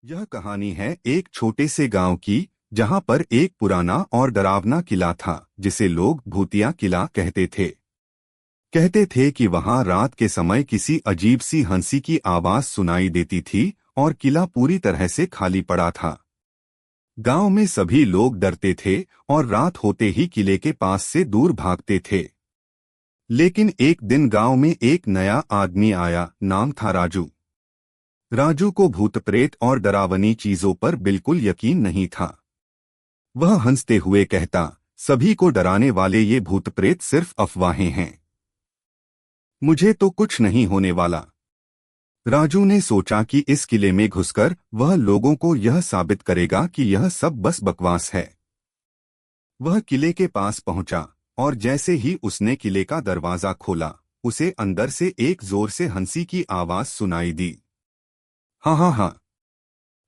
यह कहानी है एक छोटे से गांव की, जहां पर एक पुराना और डरावना किला था जिसे लोग भूतिया किला कहते थे। कहते थे कि वहां रात के समय किसी अजीब सी हंसी की आवाज सुनाई देती थी और किला पूरी तरह से खाली पड़ा था। गांव में सभी लोग डरते थे और रात होते ही किले के पास से दूर भागते थे। लेकिन एक दिन गांव में एक नया आदमी आया, नाम था राजू। राजू को भूत प्रेत और डरावनी चीजों पर बिल्कुल यकीन नहीं था। वह हंसते हुए कहता, सभी को डराने वाले ये भूत प्रेत सिर्फ अफवाहें हैं, मुझे तो कुछ नहीं होने वाला। राजू ने सोचा कि इस किले में घुसकर वह लोगों को यह साबित करेगा कि यह सब बस बकवास है। वह किले के पास पहुंचा और जैसे ही उसने किले का दरवाजा खोला, उसे अंदर से एक जोर से हंसी की आवाज सुनाई दी। हाँ हाँ हाँ,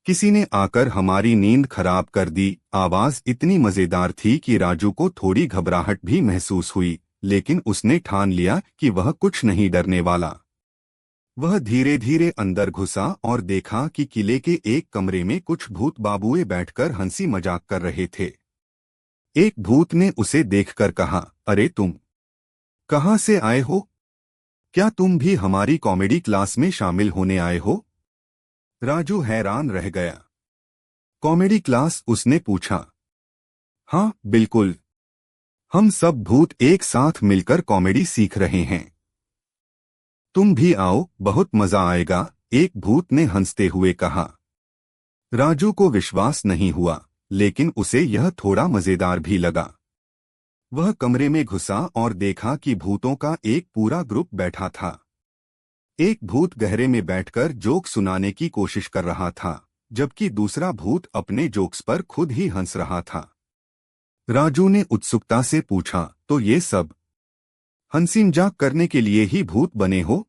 किसी ने आकर हमारी नींद खराब कर दी। आवाज इतनी मजेदार थी कि राजू को थोड़ी घबराहट भी महसूस हुई, लेकिन उसने ठान लिया कि वह कुछ नहीं डरने वाला। वह धीरे धीरे अंदर घुसा और देखा कि किले के एक कमरे में कुछ भूत बाबुए बैठकर हंसी मजाक कर रहे थे। एक भूत ने उसे देखकर कहा, अरे तुम कहाँ से आए हो? क्या तुम भी हमारी कॉमेडी क्लास में शामिल होने आए हो? राजू हैरान रह गया। Comedy class? उसने पूछा। हाँ बिल्कुल, हम सब भूत एक साथ मिलकर कॉमेडी सीख रहे हैं। तुम भी आओ, बहुत मजा आएगा, एक भूत ने हंसते हुए कहा। राजू को विश्वास नहीं हुआ, लेकिन उसे यह थोड़ा मजेदार भी लगा। वह कमरे में घुसा और देखा कि भूतों का एक पूरा ग्रुप बैठा था। एक भूत गहरे में बैठकर जोक सुनाने की कोशिश कर रहा था, जबकि दूसरा भूत अपने जोक्स पर खुद ही हंस रहा था। राजू ने उत्सुकता से पूछा, तो ये सब हंसी मजाक करने के लिए ही भूत बने हो?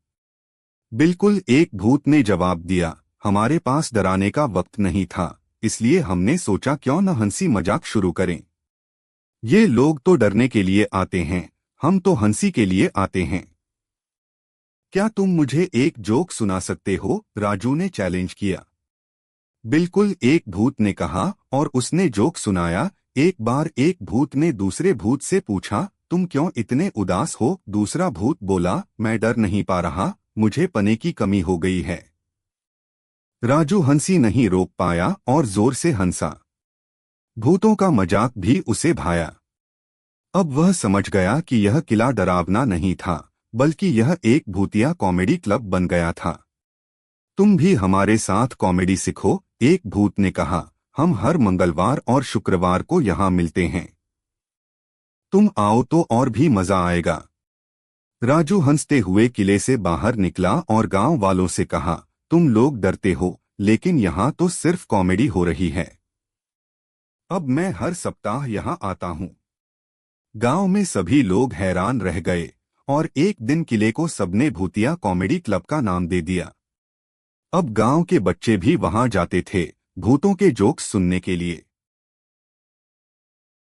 बिल्कुल, एक भूत ने जवाब दिया, हमारे पास डराने का वक्त नहीं था, इसलिए हमने सोचा क्यों न हंसी मजाक शुरू करें। ये लोग तो डरने के लिए आते हैं, हम तो हंसी के लिए आते हैं। क्या तुम मुझे एक जोक सुना सकते हो? राजू ने चैलेंज किया। बिल्कुल, एक भूत ने कहा और उसने जोक सुनाया। एक बार एक भूत ने दूसरे भूत से पूछा, तुम क्यों इतने उदास हो? दूसरा भूत बोला, मैं डर नहीं पा रहा, मुझे पने की कमी हो गई है। राजू हंसी नहीं रोक पाया और जोर से हंसा। भूतों का मजाक भी उसे भाया। अब वह समझ गया कि यह किला डरावना नहीं था, बल्कि यह एक भूतिया कॉमेडी क्लब बन गया था। तुम भी हमारे साथ कॉमेडी सीखो, एक भूत ने कहा, हम हर मंगलवार और शुक्रवार को यहाँ मिलते हैं। तुम आओ तो और भी मजा आएगा। राजू हंसते हुए किले से बाहर निकला और गांव वालों से कहा, तुम लोग डरते हो, लेकिन यहाँ तो सिर्फ कॉमेडी हो रही है। अब मैं हर सप्ताह यहाँ आता हूँ। गांव में सभी लोग हैरान रह गए और एक दिन किले को सबने भूतिया कॉमेडी क्लब का नाम दे दिया। अब गांव के बच्चे भी वहां जाते थे भूतों के जोक्स सुनने के लिए।